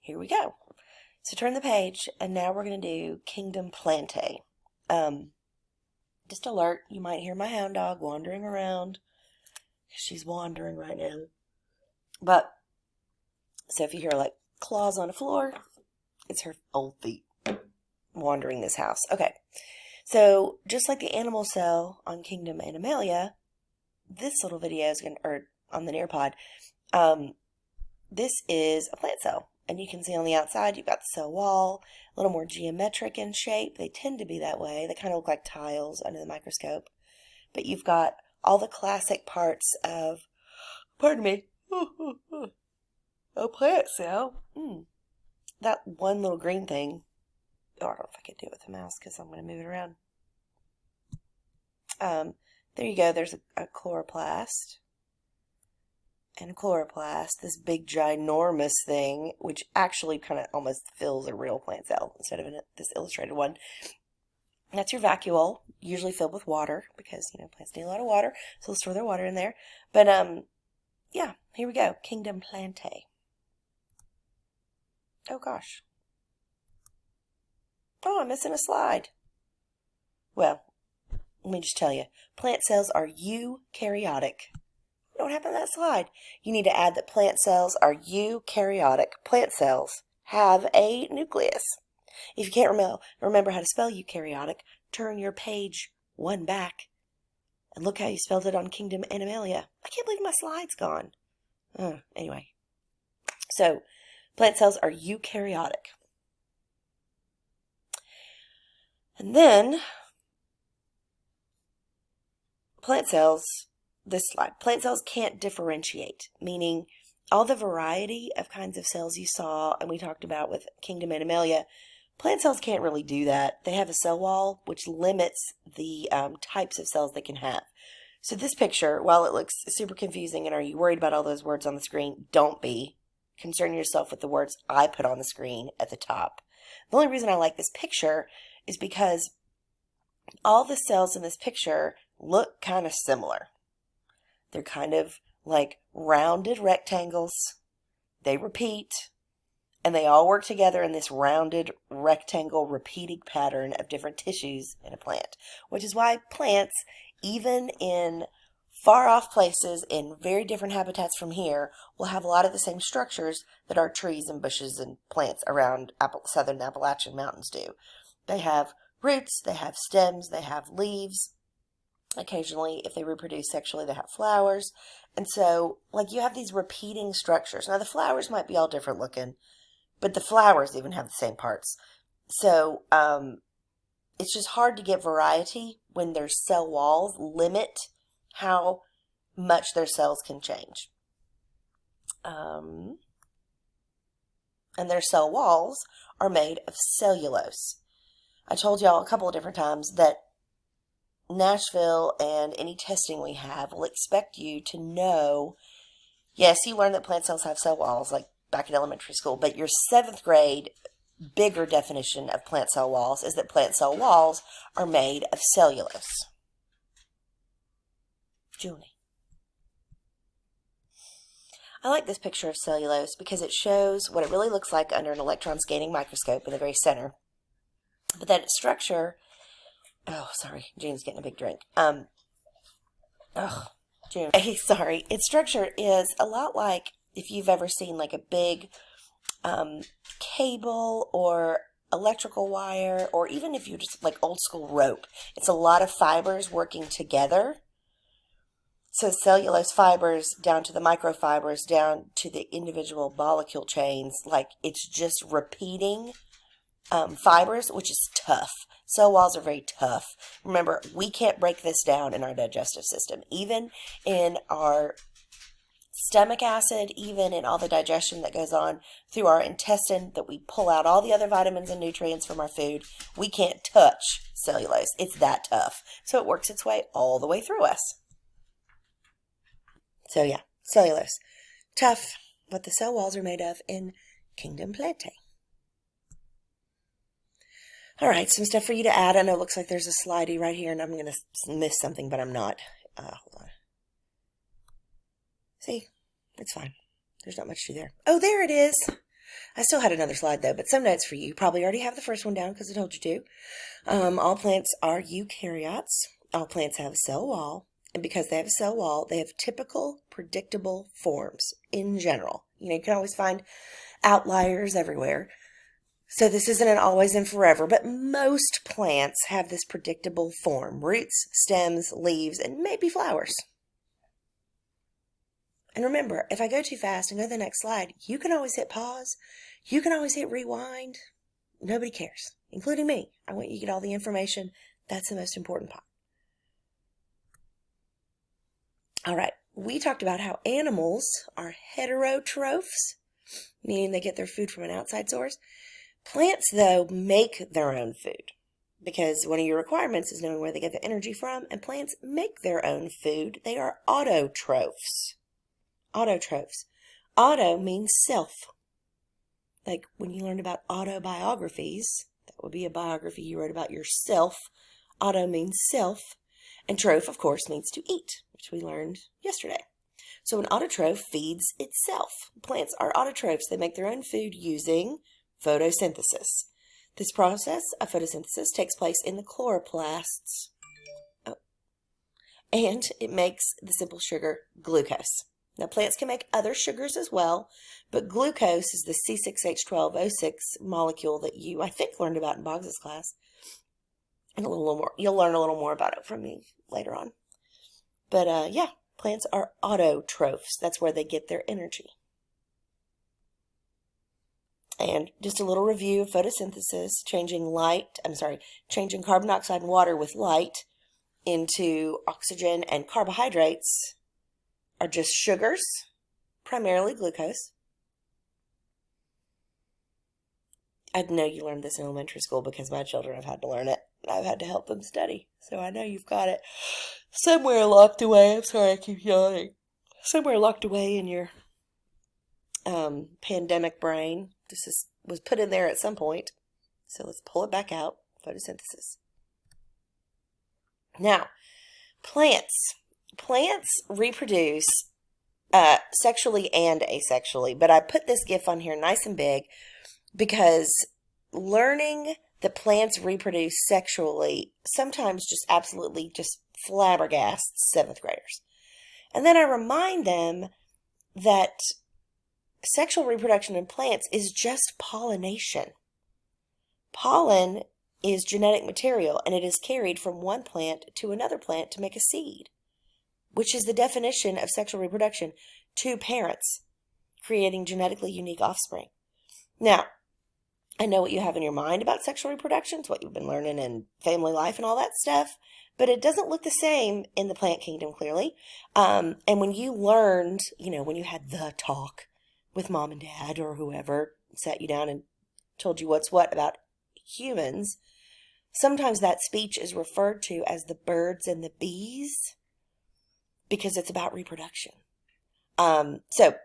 here we go. So turn the page, and now we're going to do Kingdom Plantae. Just alert, you might hear my hound dog wandering around. She's wandering right now. But, so if you hear like claws on the floor, it's her old feet wandering this house. Okay, so just like the animal cell on Kingdom Animalia, this little video is going to, or on the Nearpod, this is a plant cell. And you can see on the outside, you've got the cell wall, a little more geometric in shape. They tend to be that way. They kind of look like tiles under the microscope. But you've got all the classic parts of, pardon me, a plant cell. That one little green thing. Oh, I don't know if I could do it with the mouse because I'm going to move it around. There you go. There's a chloroplast. And chloroplast, this big ginormous thing, which actually kind of almost fills a real plant cell instead of this illustrated one. And that's your vacuole, usually filled with water because, plants need a lot of water, so they'll store their water in there. But, yeah, here we go. Kingdom Plantae. Oh, gosh. Oh, I'm missing a slide. Well, let me just tell you, plant cells are eukaryotic. What happened to that slide? You need to add that plant cells are eukaryotic. Plant cells have a nucleus. If you can't remember how to spell eukaryotic, turn your page one back and look how you spelled it on Kingdom Animalia. I can't believe my slide's gone. Anyway, so plant cells are eukaryotic. And then plant cells, this slide, plant cells can't differentiate, meaning all the variety of kinds of cells you saw and we talked about with Kingdom Animalia, plant cells can't really do that. They have a cell wall which limits the types of cells they can have. So this picture, while it looks super confusing and are you worried about all those words on the screen, don't be. Concern yourself with the words I put on the screen at the top. The only reason I like this picture is because all the cells in this picture look kind of similar. They're kind of like rounded rectangles. They repeat, and they all work together in this rounded rectangle repeating pattern of different tissues in a plant, which is why plants, even in far off places in very different habitats from here, will have a lot of the same structures that our trees and bushes and plants around southern Appalachian mountains do. They have roots, they have stems, they have leaves. Occasionally, if they reproduce sexually, they have flowers. And so, you have these repeating structures. Now, the flowers might be all different looking, but the flowers even have the same parts. So, it's just hard to get variety when their cell walls limit how much their cells can change. And their cell walls are made of cellulose. I told y'all a couple of different times that Nashville and any testing we have will expect you to know, yes, you learn that plant cells have cell walls, like back in elementary school, but your 7th grade bigger definition of plant cell walls is that plant cell walls are made of cellulose. Julie. I like this picture of cellulose because it shows what it really looks like under an electron scanning microscope in the very center. But that its structure, oh, sorry, Jane's getting a big drink. June. Sorry, its structure is a lot like if you've ever seen like a big cable or electrical wire, or even if you just like old school rope. It's a lot of fibers working together. So cellulose fibers down to the microfibers, down to the individual molecule chains, it's just repeating fibers, which is tough. Cell walls are very tough. Remember, we can't break this down in our digestive system. Even in our stomach acid, even in all the digestion that goes on through our intestine, that we pull out all the other vitamins and nutrients from our food, we can't touch cellulose. It's that tough. So it works its way all the way through us. So yeah, cellulose. Tough, what the cell walls are made of in Kingdom Plantae. All right, some stuff for you to add. I know it looks like there's a slidey right here, and I'm going to miss something, but I'm not. Hold on. See? It's fine. There's not much to there. Oh, there it is. I still had another slide though, but some notes for you. You probably already have the first one down because I told you to. All plants are eukaryotes. All plants have a cell wall. And because they have a cell wall, they have typical, predictable forms in general. You can always find outliers everywhere. So this isn't an always and forever, but most plants have this predictable form. Roots, stems, leaves, and maybe flowers. And remember, if I go too fast and go to the next slide, you can always hit pause. You can always hit rewind. Nobody cares, including me. I want you to get all the information. That's the most important part. All right, we talked about how animals are heterotrophs, meaning they get their food from an outside source. Plants, though, make their own food because one of your requirements is knowing where they get their energy from, and plants make their own food. They are autotrophs. Autotrophs. Auto means self. Like when you learned about autobiographies, that would be a biography you wrote about yourself. Auto means self, and troph, of course, means to eat, which we learned yesterday. So an autotroph feeds itself. Plants are autotrophs. They make their own food using photosynthesis. This process of photosynthesis takes place in the chloroplasts. And it makes the simple sugar glucose. Now, plants can make other sugars as well, but glucose is the C6H12O6 molecule that you, I think, learned about in Boggs' class. And a little more. You'll learn a little more about it from me later on. But yeah, plants are autotrophs. That's where they get their energy. And just a little review of photosynthesis, changing carbon dioxide and water with light into oxygen and carbohydrates are just sugars, primarily glucose. I know you learned this in elementary school because my children have had to learn it. I've had to help them study, so I know you've got it somewhere locked away. I'm sorry, I keep yawning. Somewhere locked away in your pandemic brain. This was put in there at some point, so let's pull it back out. Photosynthesis. Now, plants reproduce sexually and asexually, but I put this GIF on here nice and big because learning that plants reproduce sexually sometimes just absolutely just flabbergasts 7th graders. And then I remind them that sexual reproduction in plants is just pollination. Pollen is genetic material, and it is carried from one plant to another plant to make a seed, which is the definition of sexual reproduction: two parents creating genetically unique offspring. Now, I know what you have in your mind about sexual reproduction. It's what you've been learning in family life and all that stuff, but it doesn't look the same in the plant kingdom, clearly. And when you learned, when you had the talk with mom and dad or whoever sat you down and told you what's what about humans, sometimes that speech is referred to as the birds and the bees because it's about reproduction. So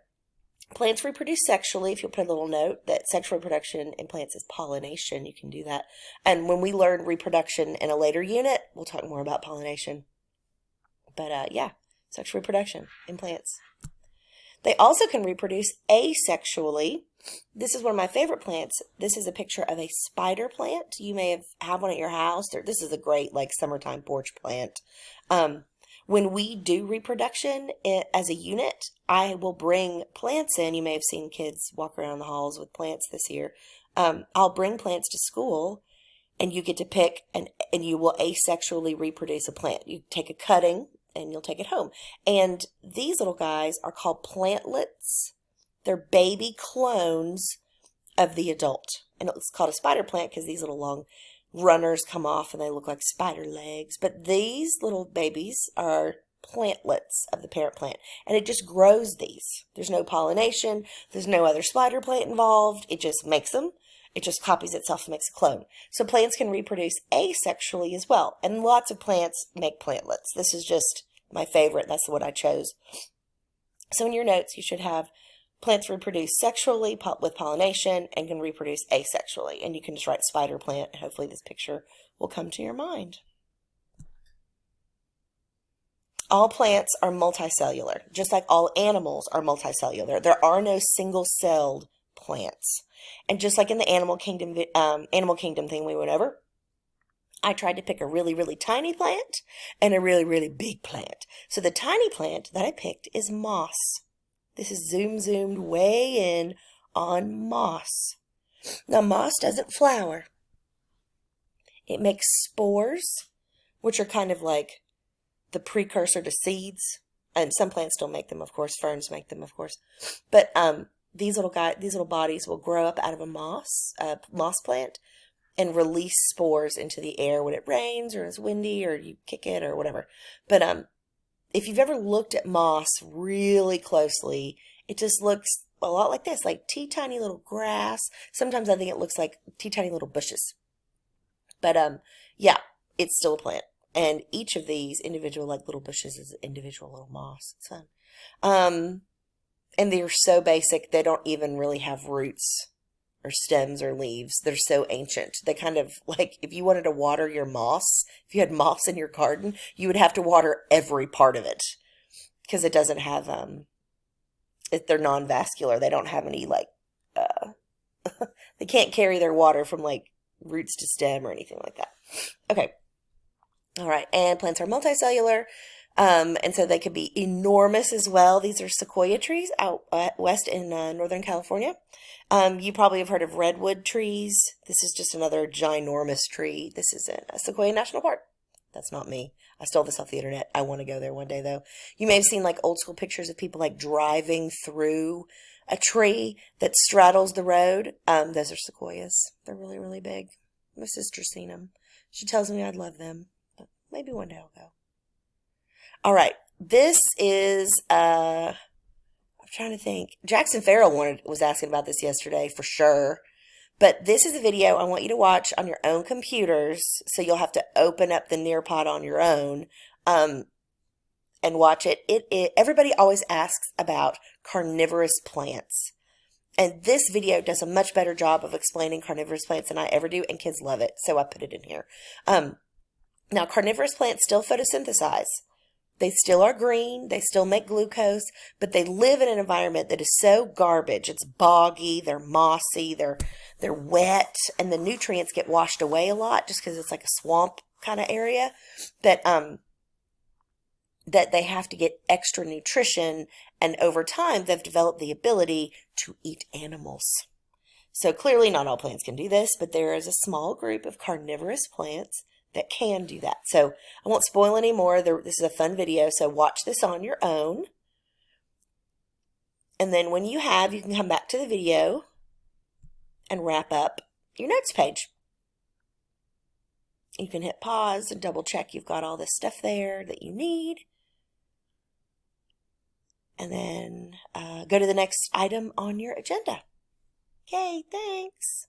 plants reproduce sexually. If you'll put a little note that sexual reproduction in plants is pollination, you can do that. And when we learn reproduction in a later unit, we'll talk more about pollination. But yeah, sexual reproduction in plants. They also can reproduce asexually. This is one of my favorite plants. This is a picture of a spider plant. You may have one at your house. This is a great summertime porch plant. When we do reproduction as a unit, I will bring plants in. You may have seen kids walk around the halls with plants this year. I'll bring plants to school, and you get to pick, and you will asexually reproduce a plant. You take a cutting, and you'll take it home. And these little guys are called plantlets. They're baby clones of the adult. And it's called a spider plant because these little long runners come off and they look like spider legs. But these little babies are plantlets of the parent plant. And it just grows these. There's no pollination. There's no other spider plant involved. It just makes them. It just copies itself and makes a clone. So plants can reproduce asexually as well. And lots of plants make plantlets. This is just my favorite. That's the one I chose. So in your notes, you should have plants reproduce sexually with pollination and can reproduce asexually. And you can just write spider plant, and hopefully this picture will come to your mind. All plants are multicellular, just like all animals are multicellular. There are no single-celled plants. And just like in the animal kingdom thing we went over, I tried to pick a really, really tiny plant and a really, really big plant. So the tiny plant that I picked is moss. This is zoomed way in on moss. Now, moss doesn't flower. It makes spores, which are kind of like the precursor to seeds. And some plants don't make them, of course. Ferns make them, of course. But these little bodies will grow up out of a moss plant, and release spores into the air when it rains or it's windy or you kick it or whatever. But if you've ever looked at moss really closely, it just looks a lot like this, like teeny little grass. Sometimes I think it looks like teeny little bushes. But yeah, it's still a plant. And each of these individual like little bushes is individual little moss. It's fun. And they're so basic, they don't even really have roots or stems or leaves. They're so ancient. They kind of like, if you wanted to water your moss, if you had moss in your garden, you would have to water every part of it because it doesn't have, they're non-vascular. They don't have any like, they can't carry their water from like roots to stem or anything like that. Okay. All right. And plants are multicellular. And so they could be enormous as well. These are sequoia trees out west in Northern California. You probably have heard of redwood trees. This is just another ginormous tree. This is in Sequoia National Park. That's not me. I stole this off the internet. I want to go there one day, though. You may have seen like old school pictures of people like driving through a tree that straddles the road. Those are sequoias. They're really, really big. My sister's seen them. She tells me I'd love them, but maybe one day I'll go. All right. This is, I'm trying to think. Jackson Farrell was asking about this yesterday for sure. But this is a video I want you to watch on your own computers. So you'll have to open up the Nearpod on your own, and watch it. Everybody always asks about carnivorous plants. And this video does a much better job of explaining carnivorous plants than I ever do. And kids love it. So I put it in here. Now carnivorous plants still photosynthesize. They still are green, they still make glucose, but they live in an environment that is so garbage. It's boggy, they're mossy, they're wet, and the nutrients get washed away a lot just because it's like a swamp kind of area that they have to get extra nutrition, and over time they've developed the ability to eat animals. So clearly not all plants can do this, but there is a small group of carnivorous plants that can do that. So I won't spoil any more. This is a fun video, so watch this on your own. And then when you can come back to the video and wrap up your notes page. You can hit pause and double check you've got all this stuff there that you need. And then go to the next item on your agenda. Okay, thanks.